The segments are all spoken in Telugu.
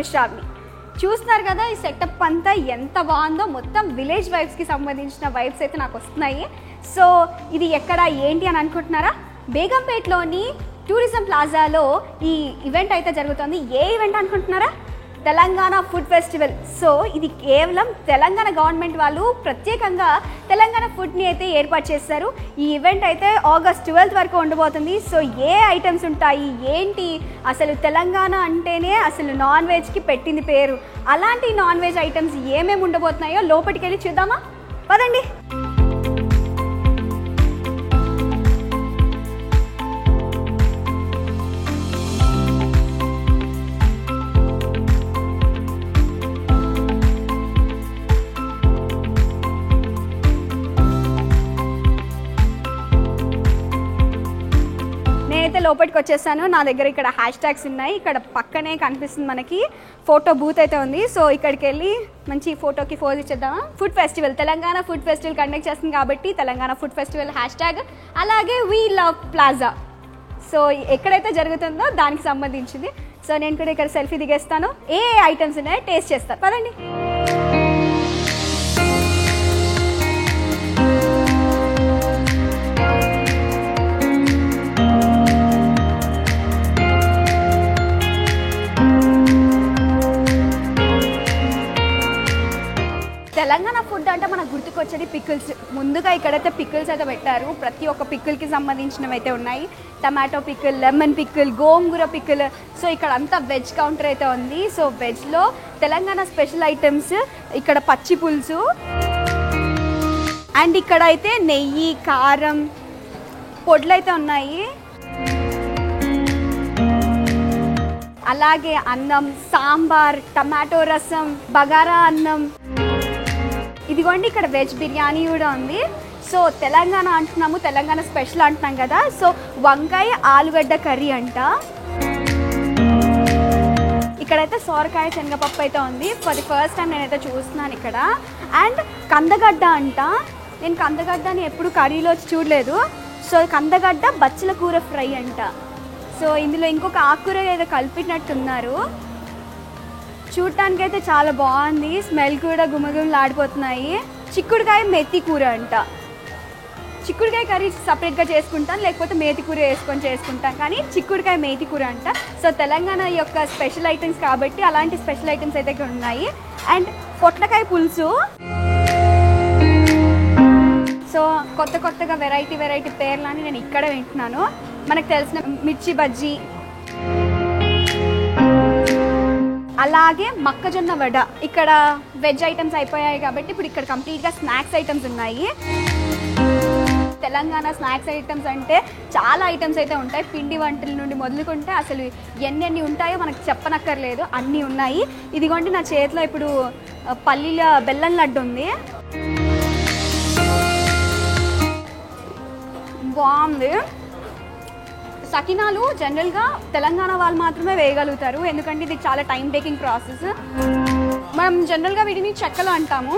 నేను శ్రావణి. చూస్తున్నారు కదా ఈ సెటప్ అంతా ఎంత బాగుందో, మొత్తం విలేజ్ వైబ్స్కి సంబంధించిన వైబ్స్ అయితే నాకు వస్తున్నాయి. సో ఇది ఎక్కడ ఏంటి అని అనుకుంటున్నారా? బేగంపేటలోని టూరిజం ప్లాజాలో ఈ ఈవెంట్ అయితే జరుగుతుంది. ఏ ఈవెంట్ అనుకుంటున్నారా? Telangana food festival. సో ఇది కేవలం తెలంగాణ గవర్నమెంట్ వాళ్ళు ప్రత్యేకంగా తెలంగాణ ఫుడ్ని అయితే ఏర్పాటు చేస్తారు. ఈ ఈవెంట్ అయితే ఆగస్ట్ 12 వరకు ఉండబోతుంది. సో ఏ ఐటమ్స్ ఉంటాయి ఏంటి, అసలు తెలంగాణ అంటేనే అసలు నాన్ వెజ్కి పెట్టింది పేరు. అలాంటి నాన్ వెజ్ ఐటమ్స్ ఏమేమి ఉండబోతున్నాయో లోపలికి వెళ్ళి చూద్దామా? పదండి. నేనైతే లోపలికి వచ్చేసాను. నా దగ్గర ఇక్కడ హ్యాష్ ట్యాగ్స్ ఉన్నాయి. ఇక్కడ పక్కనే కనిపిస్తుంది మనకి ఫోటో బూత్ అయితే ఉంది. సో ఇక్కడికి వెళ్ళి మంచి ఫోటోకి ఫోజ్ ఇచ్చేద్దామా? Food festival, Telangana food festival conduct చేస్తుంది కాబట్టి Telangana food festival hashtag, అలాగే వీ లవ్ ప్లాజా. సో ఎక్కడైతే జరుగుతుందో దానికి సంబంధించింది. సో నేను కూడా ఇక్కడ సెల్ఫీ దిగేస్తాను. ఏ ఐటమ్స్ ఉన్నాయో టేస్ట్ చేస్తాను. పదండి. తెలంగాణ ఫుడ్ అంటే మనకు గుర్తుకొచ్చేది పికిల్స్. ముందుగా ఇక్కడైతే పికిల్స్ అయితే పెట్టారు. ప్రతి ఒక్క పికిల్కి సంబంధించినవి అయితే ఉన్నాయి. టమాటో పికిల్, లెమన్ పికిల్, గోంగూర పికిల్. సో ఇక్కడ అంతా వెజ్ కౌంటర్ అయితే ఉంది. సో వెజ్లో తెలంగాణ స్పెషల్ ఐటమ్స్, ఇక్కడ పచ్చి పులుసు, అండ్ ఇక్కడ అయితే నెయ్యి, కారం, పొడులు అయితే ఉన్నాయి. అలాగే అన్నం, సాంబార్, టమాటో రసం, బగారా అన్నం. ఇదిగోండి ఇక్కడ వెజ్ బిర్యానీ కూడా ఉంది. సో తెలంగాణ అంటున్నాము, తెలంగాణ స్పెషల్ అంటున్నాం కదా. సో వంకాయ ఆలుగడ్డ కర్రీ అంట. ఇక్కడైతే సోరకాయ శనగపప్పు అయితే ఉంది. ఫర్ ది ఫస్ట్ టైం నేనైతే చూస్తున్నాను ఇక్కడ. అండ్ కందగడ్డ అంట. నేను కందగడ్డని ఎప్పుడు కర్రీలో చూడలేదు. సో కందగడ్డ బచ్చల కూర ఫ్రై అంట. సో ఇందులో ఇంకొక ఆకుకూర ఏదో కలిపినట్టున్నారు. చూడటానికి అయితే చాలా బాగుంది. స్మెల్ కూడా గుమగుమలాడిపోతున్నాయి. చిక్కుడుకాయ మెత్తి కూర అంట. చిక్కుడుకాయ కర్రీ సపరేట్గా చేసుకుంటాను, లేకపోతే మేతి కూర వేసుకొని చేసుకుంటాం, కానీ చిక్కుడుకాయ మేతి కూర అంట. సో తెలంగాణ యొక్క స్పెషల్ ఐటమ్స్ కాబట్టి అలాంటి స్పెషల్ ఐటమ్స్ అయితే ఇక్కడ ఉన్నాయి. అండ్ పొట్లకాయ పులుసు. సో కొత్తగా వెరైటీ పేర్లని నేను ఇక్కడ వింటున్నాను. మనకు తెలిసిన మిర్చి బజ్జీ, అలాగే మొక్కజొన్న వడ. ఇక్కడ వెజ్ ఐటమ్స్ అయిపోయాయి కాబట్టి ఇప్పుడు ఇక్కడ కంప్లీట్గా స్నాక్స్ ఐటమ్స్ ఉన్నాయి. తెలంగాణ స్నాక్స్ ఐటమ్స్ అంటే చాలా ఐటమ్స్ అయితే ఉంటాయి. పిండి వంటల నుండి మొదలుకుంటే అసలు ఎన్ని ఉంటాయో మనకు చెప్పనక్కర్లేదు, అన్నీ ఉన్నాయి. ఇదిగోండి నా చేతిలో ఇప్పుడు పల్లీల బెల్లం లడ్డు ఉంది. బాగుంది. సకినాలు జనరల్గా తెలంగాణ వాళ్ళు మాత్రమే వేయగలుగుతారు, ఎందుకంటే ఇది చాలా టైం టేకింగ్ ప్రాసెస్. మనం జనరల్గా వీటిని చెక్కలు అంటాము.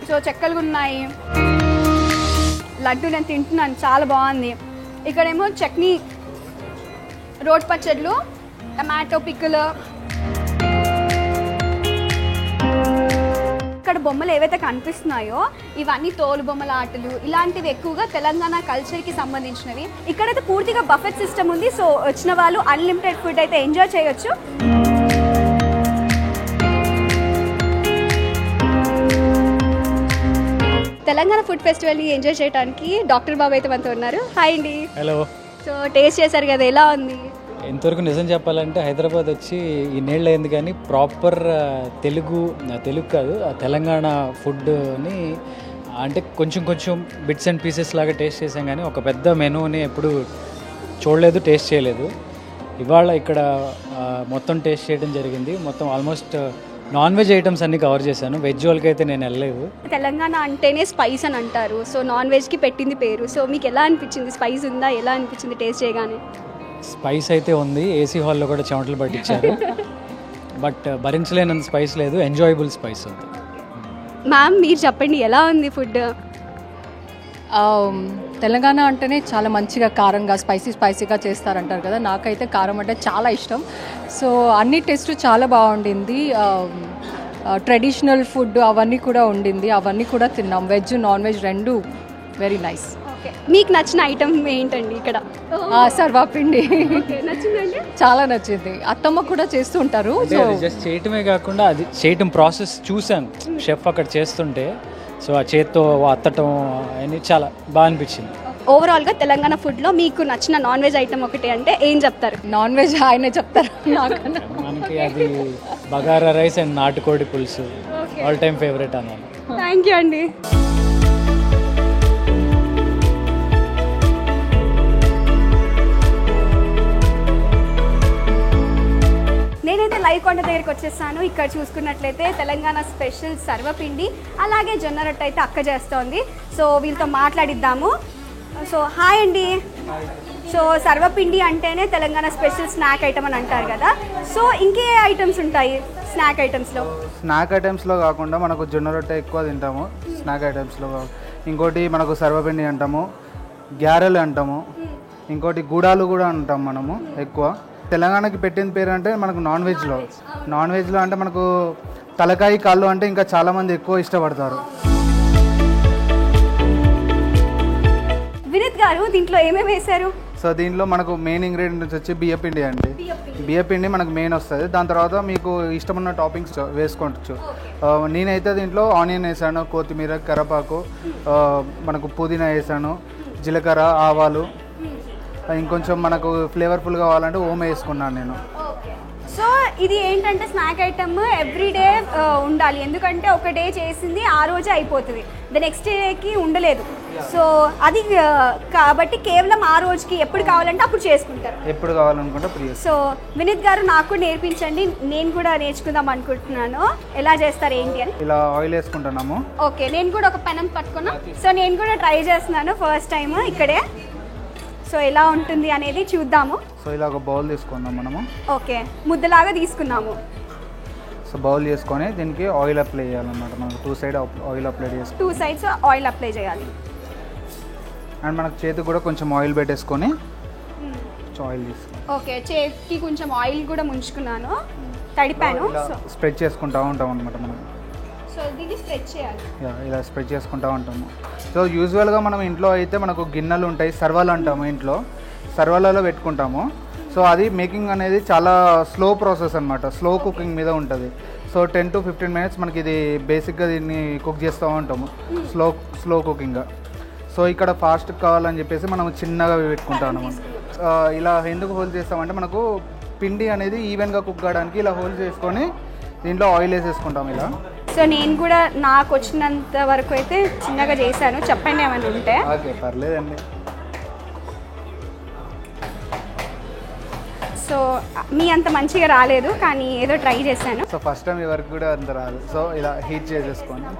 సో చెక్కలు ఉన్నాయి. లడ్డు నేను తింటున్నాను, చాలా బాగుంది. ఇక్కడేమో చట్నీ, రోడ్ పచ్చళ్ళు, టమాటో పిక్కులు. ఇక్కడ బొమ్మలు ఏవైతే కనిపిస్తున్నాయో ఇవన్నీ తోలు బొమ్మల ఆటలు, ఇలాంటివి ఎక్కువగా తెలంగాణ కల్చర్కి సంబంధించినవి. ఇక్కడైతే పూర్తిగా బఫెట్ సిస్టమ్ ఉంది. సో వచ్చిన వాళ్ళు అన్లిమిటెడ్ ఫుడ్ అయితే ఎంజాయ్ చేయొచ్చు. తెలంగాణ ఫుడ్ ఫెస్టివల్ని ఎంజాయ్ చేయడానికి డాక్టర్ బాబు అయితే మనతో ఉన్నారు. హాయ్ అండి. హలో. సో టేస్ట్ చేశారు కదా, ఎలా ఉంది? ఇంతవరకు నిజం చెప్పాలంటే హైదరాబాద్ వచ్చి ఇన్నేళ్ళు అయింది, కానీ ప్రాపర్ తెలుగు కాదు తెలంగాణ ఫుడ్ని అంటే కొంచెం బిట్స్ అండ్ పీసెస్ లాగా టేస్ట్ చేసాం, కానీ ఒక పెద్ద మెనూని ఎప్పుడు చూడలేదు, టేస్ట్ చేయలేదు. ఇవాళ ఇక్కడ మొత్తం టేస్ట్ చేయడం జరిగింది. మొత్తం ఆల్మోస్ట్ నాన్ వెజ్ ఐటమ్స్ అన్ని కవర్ చేశాను. వెజ్ వాళ్ళకి అయితే నేను వెళ్ళలేదు. తెలంగాణ అంటేనే స్పైస్ అని అంటారు. సో నాన్ వెజ్కి పెట్టింది పేరు. సో మీకు ఎలా అనిపించింది? స్పైస్ ఉందా? ఎలా అనిపించింది టేస్ట్ చేయగానే? స్పైస్ అయితే ఉంది. ఏసీ హాల్లో కూడా చెమటలు పట్టించారు. బట్ భరించలేనంత స్పైస్ లేదు, ఎంజాయబుల్ స్పైస్ ఉంది. మ్యామ్ మీరు చెప్పండి, ఎలా ఉంది ఫుడ్? తెలంగాణ అంటేనే చాలా మంచిగా కారంగా స్పైసీగా చేస్తారంటారు కదా. నాకైతే కారం అంటే చాలా ఇష్టం. సో అన్ని టేస్ట్ చాలా బాగుండింది. ట్రెడిషనల్ ఫుడ్ అవన్నీ కూడా ఉండింది, అవన్నీ కూడా తిన్నాం. వెజ్ నాన్ వెజ్ రెండు వెరీ నైస్. ఓకే, మీకు నచ్చిన ఐటమ్ ఏంటండి ఇక్కడ? సర్వాపిండి నచ్చిందండి, చాలా నచ్చింది. అత్తమ్మ కూడా చేస్తూ ఉంటారు. సో జస్ట్ చేయటమే కాకుండా అది చేయటం ప్రాసెస్ చూసాను షెఫ్ అక్కడ చేస్తుంటే. సో ఆ చేత్తో అత్తటం అని చాలా బాగా అనిపించింది. ఓవరాల్గా తెలంగాణ ఫుడ్లో మీకు నచ్చిన నాన్ వెజ్ ఐటమ్ ఒకటి అంటే ఏం చెప్తారు? నాన్ వెజ్ ఆయనే చెప్తారు నాకన్నా. మనకి అది బగారా రైస్ అండ్ నాటుకోడి పులుసు ఆల్ టైమ్ ఫేవరెట్ అన్నాను. థ్యాంక్ యూ అండి. నేనైతే లైవ్ కొండ దగ్గరికి వచ్చేసాను. ఇక్కడ చూసుకున్నట్లయితే తెలంగాణ స్పెషల్ సర్వపిండి అలాగే జొన్న రొట్టె అయితే అక్క చేస్తోంది. సో వీళ్ళతో మాట్లాడిద్దాము. సో హాయ్ అండి. సో సర్వపిండి అంటేనే తెలంగాణ స్పెషల్ స్నాక్ ఐటమ్ అని అంటారు కదా. సో ఇంకే ఐటమ్స్ ఉంటాయి స్నాక్ ఐటమ్స్లో? స్నాక్ ఐటమ్స్లో కాకుండా మనకు జొన్న రొట్టె ఎక్కువ తింటాము స్నాక్ ఐటమ్స్లో. ఇంకోటి మనకు సర్వపిండి అంటాము, గ్యారెలు అంటాము, ఇంకోటి గూడాలు కూడా అంటాం మనము ఎక్కువ. తెలంగాణకి పెట్టిన పేరు అంటే మనకు నాన్ వెజ్లో అంటే మనకు తలకాయ కాళ్ళు అంటే ఇంకా చాలామంది ఎక్కువ ఇష్టపడతారు. వినీత్ గారు దీంట్లో ఏమేమి వేశారు? సో దీంట్లో మనకు మెయిన్ ఇంగ్రీడియంట్స్ వచ్చి బియ్యపిండి అండి. బియ్యపిండి మనకు మెయిన్ వస్తుంది. దాని తర్వాత మీకు ఇష్టమున్న టాపింగ్స్ వేసుకోవచ్చు. నేనైతే దీంట్లో ఆనియన్ వేసాను, కొత్తిమీర, కరివేపాకు, మనకు పుదీనా వేసాను, జీలకర్ర, ఆవాలు, ఇంకొంచెం మనకు ఫ్లేవర్ఫుల్ కావాలంటే ఓమ వేసుకున్నాను నేను. సో ఇది ఏంటంటే స్నాక్ ఐటమ్ ఎవ్రీడే ఉండాలి, ఎందుకంటే ఒక డే చేసింది ఆ రోజే అయిపోతుంది, ద నెక్స్ట్ డేకి ఉండలేదు. సో అది కాబట్టి కేవలం ఆ రోజుకి ఎప్పుడు కావాలంటే అప్పుడు చేసుకుంటారు, ఎప్పుడు కావాలనుకుంటే ప్రియ. సో వినీత్ గారు నాకు నేర్పించండి, నేను కూడా నేర్చుకుందాం అనుకుంటున్నాను ఎలా చేస్తారు ఏంటి అని. ఇలా ఆయిల్ వేసుకుంటున్నాము. ఓకే, నేను కూడా ఒక పెనం పట్టుకున్నా. సో నేను కూడా ట్రై చేస్తున్నాను ఫస్ట్ టైం ఇక్కడే. సో ఎలా ఉంటుంది అనేది చూద్దాము. సో ఇలా ఒక బౌల్ తీసుకుందాం మనము. ఓకే, ముద్దలాగా తీసుకున్నాము. సో బౌల్ చేసుకొని దీనికి ఆయిల్ అప్లై చేయాలన్నమాట. మనకు 2 సైడ్ ఆయిల్ అప్లై చేసుకొని 2 సైడ్స్ ఆయిల్ అప్లై చేయాలి. అండ్ మనకు చేతికి కూడా కొంచెం ఆయిల్ పెట్టేసుకొని ఆయిల్ తీసుకుని ఓకే, చేతికి కొంచెం ఆయిల్ కూడా ముంచుకున్నాను, తడిపాను. సో స్ప్రెడ్ చేసుకుంటూ ఉంటాం అనమాట మనం. సో దీన్ని స్ప్రెడ్ చేయాలి. ఇలా స్ప్రెడ్ చేసుకుంటూ ఉంటాము. సో యూజువల్గా మనం ఇంట్లో అయితే మనకు గిన్నెలు ఉంటాయి, సర్వాలు అంటాము, ఇంట్లో సర్వాలలో పెట్టుకుంటాము. సో అది మేకింగ్ అనేది చాలా స్లో ప్రాసెస్ అనమాట, స్లో కుకింగ్ మీద ఉంటుంది. సో 10 to 15 minutes మనకి ఇది బేసిక్గా దీన్ని కుక్ చేస్తూ ఉంటాము, స్లో కుకింగ్గా. సో ఇక్కడ ఫాస్ట్ కావాలని చెప్పేసి మనం చిన్నగా పెట్టుకుంటాం అనమాట. ఇలా ఎందుకు హోల్ చేస్తామంటే మనకు పిండి అనేది ఈవెన్గా కుక్ కావడానికి ఇలా హోల్ చేసుకొని దీంట్లో ఆయిల్ వేసేసుకుంటాం ఇలా. సో నేను కూడా నాకు వచ్చినంత వరకు అయితే చిన్నగా చేశాను, చెప్పండి ఏమైనా ఉంటే. ఓకే, పర్లేదండి. సో మీ అంత మంచిగా రాలేదు, కానీ ఏదో ట్రై చేశాను. సో ఫస్ట్ టైం ఎవరికి కూడా అంత రాదు. సో ఇలా హీట్ చేసేసుకోండి.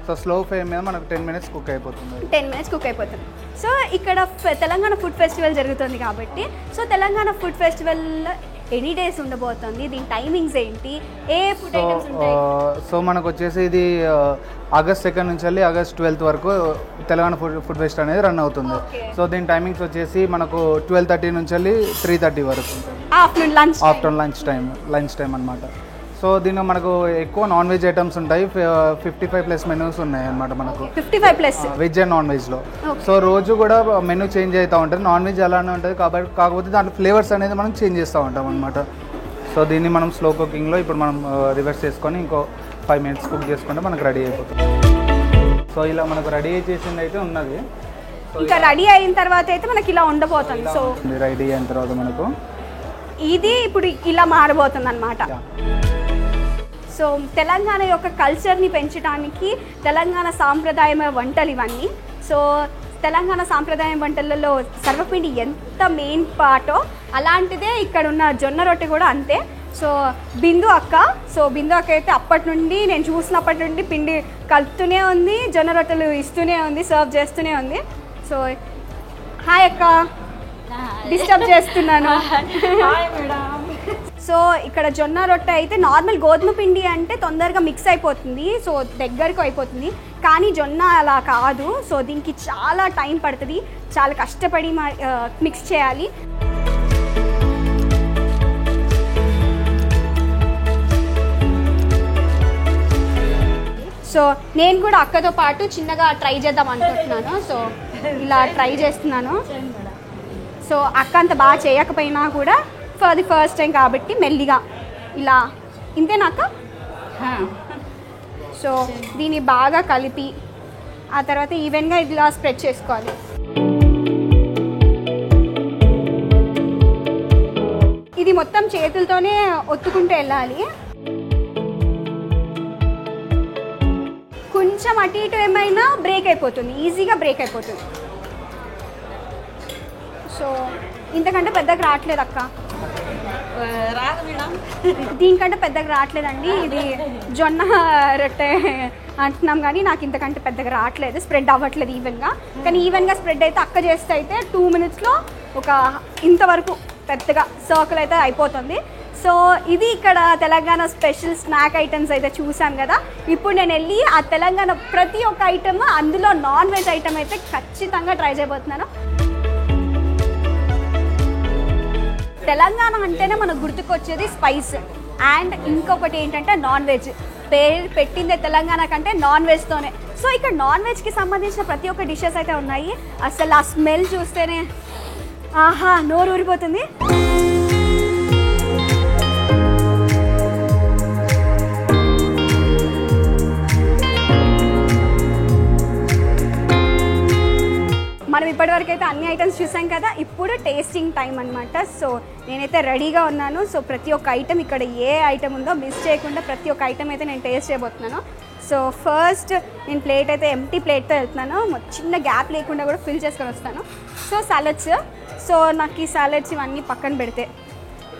సో స్లో ఫ్లేమ్ మీద మనకు 10 minutes కుక్ అయిపోతుంది. 10 minutes కుక్ అయిపోతుంది. సో ఇక్కడ తెలంగాణ ఫుడ్ ఫెస్టివల్ జరుగుతుంది కాబట్టి, so Telangana food festival any days ఉండబోతుంది, దీని టైమింగ్స్ ఏంటి, ఏ ఫుడ్ ఐటమ్స్ ఉంటాయి? సో మనకు వచ్చేసి ఇది August 2nd నుంచి వెళ్ళి August 12th వరకు తెలంగాణ ఫుడ్ ఫెస్ట్ అనేది రన్ అవుతుంది. సో దీని టైమింగ్స్ వచ్చేసి మనకు 12:30 నుంచి వెళ్ళి 3:30 వరకు ఆఫ్టర్నూన్ లంచ్ టైం అనమాట. సో దీనిలో మనకు ఎక్కువ నాన్ వెజ్ ఐటమ్స్ ఉంటాయి, 55+ మెనూస్ ఉన్నాయి అనమాట మనకు, 55+ వెజ్ అండ్ నాన్ వెజ్లో. సో రోజు కూడా మెనూ చేంజ్ అవుతూ ఉంటుంది. నాన్ వెజ్ అలానే ఉంటుంది కాబట్టి, కాకపోతే దాంట్లో ఫ్లేవర్స్ అనేది మనం చేంజ్ చేస్తూ ఉంటాం అనమాట. సో దీన్ని మనం స్లో కుకింగ్లో ఇప్పుడు మనం రివర్స్ చేసుకొని ఇంకో 5 minutes కుక్ చేసుకుంటే మనకు రెడీ అయిపోతుంది. సో ఇలా మనకు రెడీ చేసింది అయితే ఉన్నది. ఇంకా రెడీ అయిన తర్వాత అయితే మనకి ఇలా ఉండబోతుంది. సో రెడీ అయిన తర్వాత మనకు ఇది ఇప్పుడు ఇలా మారబోతుంది అనమాట. సో తెలంగాణ యొక్క కల్చర్ని పెంచడానికి తెలంగాణ సాంప్రదాయ వంటలు ఇవన్నీ. సో తెలంగాణ సాంప్రదాయ వంటలలో సర్వపిండి ఎంత మెయిన్ పార్టో, అలాంటిదే ఇక్కడ ఉన్న జొన్న రొట్టె కూడా అంతే. సో బిందు అక్క అయితే అప్పటి నుండి నేను చూసినప్పటి నుండి పిండి కలుపుతూనే ఉంది, జొన్న రొట్టెలు ఇస్తూనే ఉంది, సర్వ్ చేస్తూనే ఉంది. సో హాయ్ అక్క, డిస్టర్బ్ చేస్తున్నాను. సో ఇక్కడ జొన్న రొట్టె అయితే నార్మల్ గోధుమ పిండి అంటే తొందరగా మిక్స్ అయిపోతుంది, సో దగ్గరకు అయిపోతుంది. కానీ జొన్న అలా కాదు, సో దీనికి చాలా టైం పడుతుంది, చాలా కష్టపడి మిక్స్ చేయాలి. సో నేను కూడా అక్కతో పాటు చిన్నగా ట్రై చేద్దాం అనుకుంటున్నాను. సో ఇలా ట్రై చేస్తున్నాను. సో అక్క అంత బాగా చేయకపోయినా కూడా ఫర్ ది ఫస్ట్ టైం కాబట్టి మెల్లిగా ఇలా, ఇంతేనాక. సో దీన్ని బాగా కలిపి ఆ తర్వాత ఈవెన్గా ఇలా స్ప్రెడ్ చేసుకోవాలి. ఇది మొత్తం చేతులతోనే ఒత్తుకుంటూ వెళ్ళాలి. కొంచెం అటు ఇటు ఏమైనా బ్రేక్ అయిపోతుంది, ఈజీగా బ్రేక్ అయిపోతుంది. సో ఇంతకంటే పెద్దగా రావట్లేదు అక్క, దీనికంటే పెద్దగా రావట్లేదండి. ఇది జొన్న రొట్టె అంటున్నాం కానీ నాకు ఇంతకంటే పెద్దగా రావట్లేదు, స్ప్రెడ్ అవ్వట్లేదు ఈవెన్గా. కానీ ఈవెన్గా స్ప్రెడ్ అయితే అక్క చేస్తే అయితే 2 minutesలో ఒక ఇంతవరకు పెద్దగా సర్కిల్ అయితే అయిపోతుంది. సో ఇది ఇక్కడ తెలంగాణ స్పెషల్ స్నాక్ ఐటమ్స్ అయితే చూసాం కదా. ఇప్పుడు నేను వెళ్ళి ఆ తెలంగాణ ప్రతి ఒక్క ఐటమ్, అందులో నాన్ వెజ్ ఐటమ్ అయితే ఖచ్చితంగా ట్రై చేయబోతున్నాను. తెలంగాణ అంటేనే మనకు గుర్తుకొచ్చేది స్పైస్, అండ్ ఇంకొకటి ఏంటంటే నాన్ వెజ్. పేరు పెట్టిందే తెలంగాణ కంటే నాన్ వెజ్తోనే. సో ఇక్కడ నాన్ వెజ్కి సంబంధించిన ప్రతి ఒక్క డిషెస్ అయితే ఉన్నాయి. అసలు ఆ స్మెల్ చూస్తేనే ఆహా నోరు ఊరిపోతుంది. మనం ఇప్పటివరకు అయితే అన్ని ఐటమ్స్ చూసాం కదా, ఇప్పుడు టేస్టింగ్ టైం అనమాట. సో నేనైతే రెడీగా ఉన్నాను. సో ప్రతి ఒక్క ఐటమ్, ఇక్కడ ఏ ఐటమ్ ఉందో మిస్ చేయకుండా ప్రతి ఒక్క ఐటమ్ అయితే నేను టేస్ట్ చేయబోతున్నాను. సో ఫస్ట్ నేను ప్లేట్ అయితే ఎంటీ ప్లేట్తో వెళ్తున్నాను, చిన్న గ్యాప్ లేకుండా కూడా ఫిల్ చేసుకొని వస్తాను. సో సాలడ్స్, సో నాకు ఈ సాలడ్స్ ఇవన్నీ పక్కన పెడితే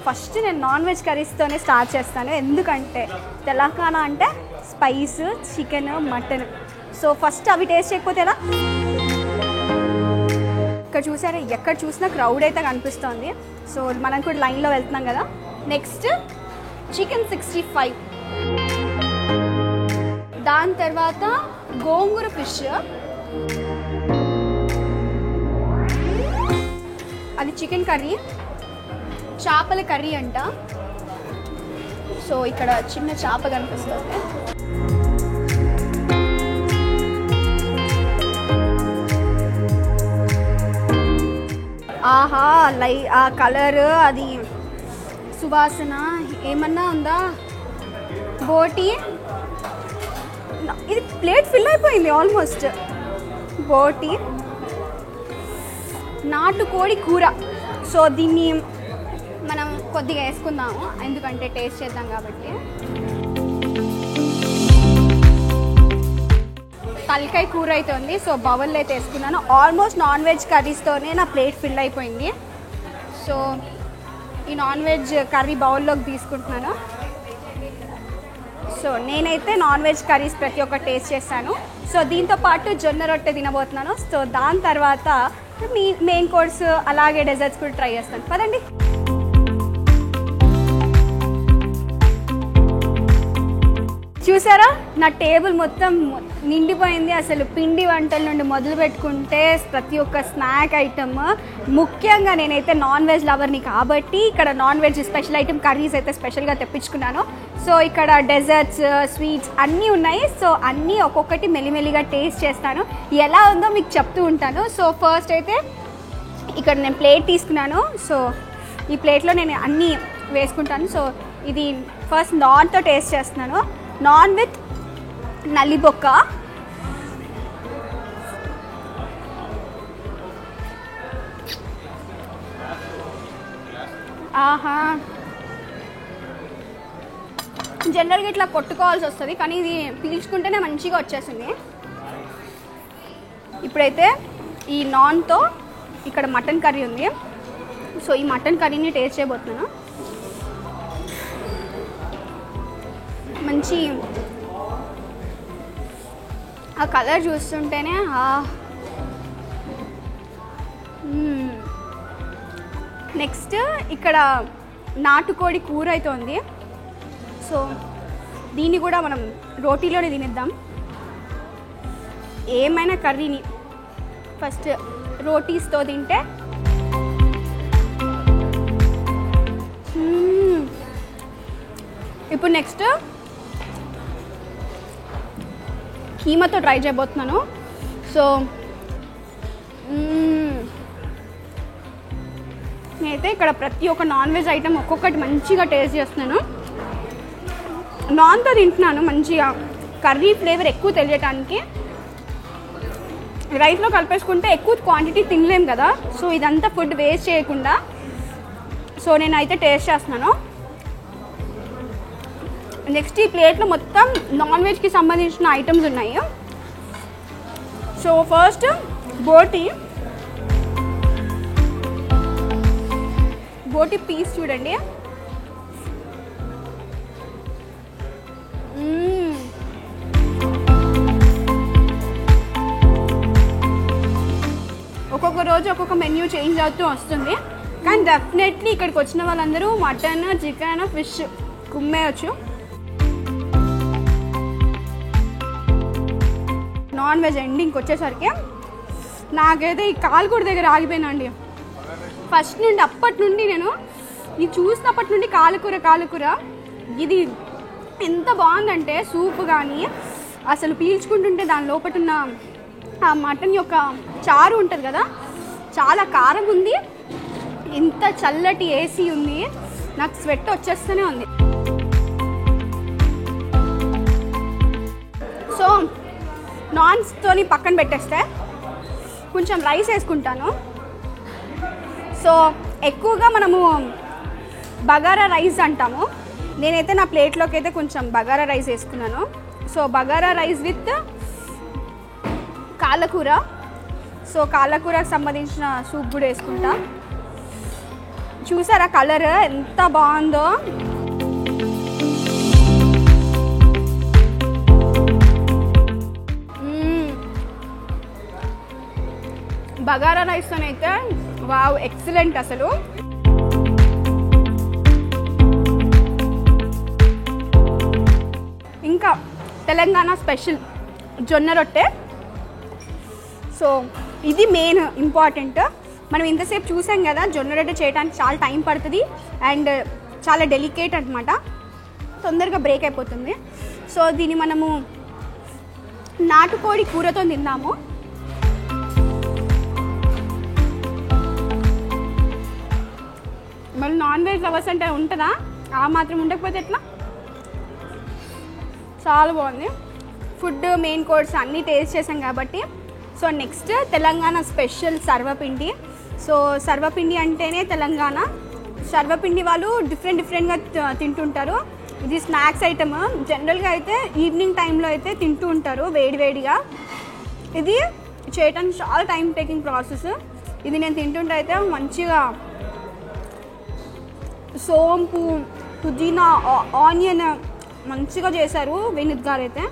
ఫస్ట్ నేను నాన్ వెజ్ కర్రీస్తోనే స్టార్ట్ చేస్తాను. ఎందుకంటే తెలంగాణ అంటే spice, chicken, mutton. So first అవి టేస్ట్ చేయకపోతే ఎలా? ఇక్కడ చూసారా, ఎక్కడ చూసినా క్రౌడ్ అయితే కనిపిస్తుంది. సో మనం కూడా లైన్లో వెళ్తున్నాం కదా. నెక్స్ట్ చికెన్ 65, దాని తర్వాత గోంగూర ఫిష్, అది చికెన్ కర్రీ, చేపల కర్రీ అంట. సో ఇక్కడ చిన్న చేప కనిపిస్తుంది. ఆహా ఆ కలర్, అది సువాసన ఏమన్నా ఉందా? బోటి, ఇది ప్లేట్ ఫిల్ అయిపోయింది ఆల్మోస్ట్. బోటి, నాటుకోడి కూర. సో దీన్ని మనం కొద్దిగా వేసుకుందాము, ఎందుకంటే టేస్ట్ చేద్దాం కాబట్టి. తలకాయ కూర అయితే ఉంది. సో బౌల్లో అయితే వేసుకున్నాను. ఆల్మోస్ట్ నాన్ వెజ్ కర్రీస్తోనే నా ప్లేట్ ఫిల్ అయిపోయింది. సో ఈ నాన్ వెజ్ కర్రీ బౌల్లోకి తీసుకుంటున్నాను. సో నేనైతే నాన్ వెజ్ కర్రీస్ ప్రతి ఒక్క టేస్ట్ చేస్తాను. సో దీంతో పాటు జొన్న రొట్టె తినబోతున్నాను. సో దాని తర్వాత మెయిన్ కోర్స్ అలాగే డెజర్ట్స్ కూడా ట్రై చేస్తాను. పదండి. చూసారా, నా టేబుల్ మొత్తం నిండిపోయింది. అసలు పిండి వంటల నుండి మొదలు పెట్టుకుంటే ప్రతి ఒక్క స్నాక్ ఐటమ్, ముఖ్యంగా నేనైతే నాన్ వెజ్ లవర్ని కాబట్టి ఇక్కడ non veg special item curries అయితే స్పెషల్గా తెప్పించుకున్నాను. సో ఇక్కడ డెజర్ట్స్, స్వీట్స్ అన్నీ ఉన్నాయి. సో అన్నీ ఒక్కొక్కటి మెల్లిమెల్లిగా టేస్ట్ చేస్తాను, ఎలా ఉందో మీకు చెప్తూ ఉంటాను. సో ఫస్ట్ అయితే ఇక్కడ నేను ప్లేట్ తీసుకున్నాను. సో ఈ ప్లేట్లో నేను అన్నీ వేసుకుంటాను. సో ఇది ఫస్ట్ నాన్తో టేస్ట్ చేస్తున్నాను. నాన్ విత్ నల్లిబొక్క, ఆహా జనరల్గా ఇట్లా కొట్టుకోవాల్సి వస్తుంది, కానీ ఇది పీల్చుకుంటేనే మంచిగా వచ్చేసింది. ఇప్పుడైతే ఈ నాన్తో ఇక్కడ మటన్ కర్రీ ఉంది. సో ఈ మటన్ కర్రీని టేస్ట్ చేయబోతున్నాను. మంచి ఆ కలర్ చూస్తుంటేనే నెక్స్ట్ ఇక్కడ నాటుకోడి కూర అయితే ఉంది. సో దీన్ని కూడా మనం రోటీలోనే తినేద్దాం. ఏమైనా కర్రీని ఫస్ట్ రోటీస్తో తింటే ఇప్పుడు నెక్స్ట్ కీమాతో ట్రై చేయబోతున్నాను. సో నేనైతే ఇక్కడ ప్రతి ఒక్క నాన్ వెజ్ ఐటెం ఒక్కొక్కటి మంచిగా టేస్ట్ చేస్తున్నాను. నాన్తో తింటున్నాను మంచిగా, కర్రీ ఫ్లేవర్ ఎక్కువ తెలియటానికి. రైస్లో కలిపేసుకుంటే ఎక్కువ క్వాంటిటీ తినలేం కదా, సో ఇదంతా ఫుడ్ వేస్ట్ చేయకుండా సో నేనైతే టేస్ట్ చేస్తున్నాను. నెక్స్ట్ ఈ ప్లేట్లో మొత్తం నాన్ వెజ్కి సంబంధించిన ఐటమ్స్ ఉన్నాయి. సో ఫస్ట్ బోటి పీస్ చూడండి. ఒక్కొక్క రోజు ఒక్కొక్క మెన్యూ చేంజ్ అవుతూ వస్తుంది, కానీ డెఫినెట్లీ ఇక్కడికి వచ్చిన వాళ్ళందరూ మటన్, చికెన్, ఫిష్ కుమ్మేయచ్చు. నాన్ వెజ్ ఎండింగ్కి వచ్చేసరికి నాకైతే ఈ కాలుకూర దగ్గర ఆగిపోయినండి. ఫస్ట్ నుండి అప్పటి నుండి నేను ఇది చూసినప్పటి నుండి కాలుకూర ఇది ఎంత బాగుందంటే సూప్ కానీ అసలు పీల్చుకుంటుంటే దాని లోపల ఉన్న ఆ మటన్ యొక్క చారు ఉంటుంది కదా, చాలా కారం ఉంది. ఇంత చల్లటి ఏసీ ఉంది, నాకు స్వెట్ వచ్చేస్తూనే ఉంది. సో నాన్స్తోని పక్కన పెట్టేస్తే కొంచెం రైస్ వేసుకుంటాను. సో ఎక్కువగా మనము బగారా రైస్ అంటాము. నేనైతే నా ప్లేట్లోకి అయితే కొంచెం బగారా రైస్ వేసుకున్నాను. సో బగారా రైస్ విత్ కాళ్ళకూర. సో కాళ్ళకూరకు సంబంధించిన సూప్ కూడా వేసుకుంటా. చూసారా కలర్ ఎంత బాగుందో. బగారా రైస్తోనైతే వావ్ ఎక్సలెంట్ అసలు. ఇంకా తెలంగాణ స్పెషల్ జొన్న రొట్టె. సో ఇది మెయిన్ ఇంపార్టెంట్. మనం ఇంతసేపు చూసాం కదా, జొన్న రొట్టె చేయడానికి చాలా టైం పడుతుంది అండ్ చాలా డెలికేట్ అనమాట, తొందరగా బ్రేక్ అయిపోతుంది. సో దీన్ని మనము నాటుకోడి కూరతో తిన్నాము. మళ్ళీ నాన్ వెజ్ లవర్స్ అంటే ఉంటుందా, ఆ మాత్రం ఉండకపోతే ఎట్లా. చాలా బాగుంది ఫుడ్. మెయిన్ కోర్స్ అన్నీ టేస్ట్ చేసాం కాబట్టి. సో నెక్స్ట్ తెలంగాణ స్పెషల్ సర్వపిండి. సో సర్వపిండి అంటేనే తెలంగాణ. సర్వపిండి వాళ్ళు డిఫరెంట్గా తింటుంటారు. ఇది స్నాక్స్ ఐటమ్. జనరల్గా అయితే ఈవినింగ్ టైంలో అయితే తింటూ ఉంటారు వేడివేడిగా. ఇది చేయడానికి చాలా టైం టేకింగ్ ప్రాసెస్. ఇది నేను తింటుంటే అయితే మంచిగా సోంపు, పుదీనా, ఆనియన్ మంచిగా చేశారు వినీత్ గారు అయితే.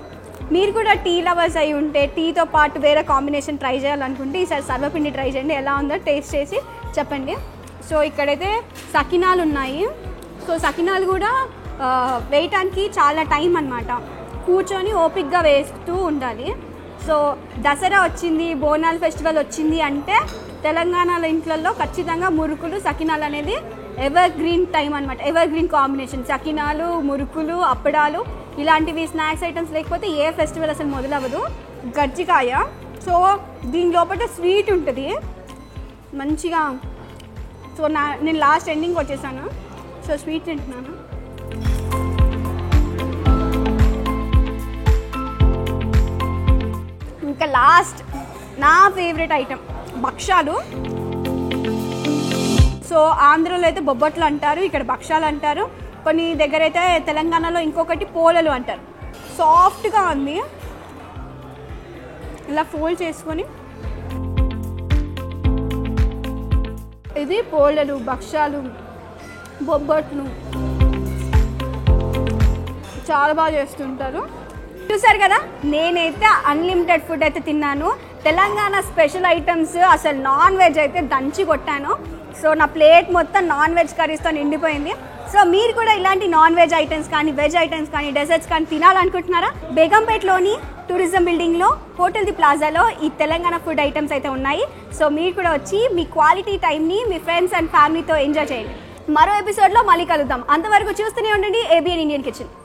మీరు కూడా టీ లవర్స్ అయి ఉంటే టీతో పాటు వేరే కాంబినేషన్ ట్రై చేయాలనుకుంటే ఈసారి సర్వపిండి ట్రై చేయండి, ఎలా ఉందో టేస్ట్ చేసి చెప్పండి. సో ఇక్కడైతే సకినాలు ఉన్నాయి. సో సకినాలు కూడా వేయటానికి చాలా టైం అన్నమాట, కూర్చొని ఓపిక్గా వేస్తూ ఉండాలి. సో దసరా వచ్చింది, బోనాల్ ఫెస్టివల్ వచ్చింది అంటే తెలంగాణలో ఇంట్లలో ఖచ్చితంగా మురుకులు, సకినాలు అనేది ఎవర్ గ్రీన్ టైం అనమాట, ఎవర్ గ్రీన్ కాంబినేషన్. సకినాలు, మురుకులు, అప్పడాలు ఇలాంటివి స్నాక్స్ ఐటమ్స్ లేకపోతే ఏ ఫెస్టివల్ అసలు మొదలవ్వదు. గజ్జికాయ. సో దీని లోపల స్వీట్ ఉంటుంది మంచిగా. సో నేను లాస్ట్ ఎండింగ్ వచ్చేసాను. సో స్వీట్ తింటున్నాను. ఇంకా లాస్ట్ నా ఫేవరెట్ ఐటమ్ భక్షాలు. సో ఆంధ్రలో అయితే బొబ్బట్లు అంటారు, ఇక్కడ భక్షాలు అంటారు. కొన్ని దగ్గర అయితే తెలంగాణలో ఇంకొకటి పోలలు అంటారు. సాఫ్ట్గా ఉంది, ఇలా ఫోల్డ్ చేసుకొని. ఇది పోలలు, భక్షాలు, బొబ్బట్లు చాలా బాగా చేస్తుంటారు. చూసారు కదా, నేనైతే అన్లిమిటెడ్ ఫుడ్ అయితే తిన్నాను. తెలంగాణ స్పెషల్ ఐటమ్స్, అసలు నాన్ వెజ్ అయితే దంచి కొట్టాను. సో నా ప్లేట్ మొత్తం నాన్ వెజ్ కర్రీస్తో నిండిపోయింది. సో మీరు కూడా ఇలాంటి నాన్ వెజ్ ఐటమ్స్ కానీ వెజ్ ఐటమ్స్ కానీ డెజర్ట్స్ కానీ తినాలనుకుంటున్నారా? బేగంపేటలోని టూరిజం బిల్డింగ్లో హోటల్ ది ప్లాజాలో ఈ తెలంగాణ ఫుడ్ ఐటమ్స్ అయితే ఉన్నాయి. సో మీరు కూడా వచ్చి మీ క్వాలిటీ టైంని మీ ఫ్రెండ్స్ అండ్ ఫ్యామిలీతో ఎంజాయ్ చేయండి. మరో ఎపిసోడ్లో మళ్ళీ కలుద్దాం. అంతవరకు చూస్తూనే ఉండండి ABN ఇండియన్ కిచెన్.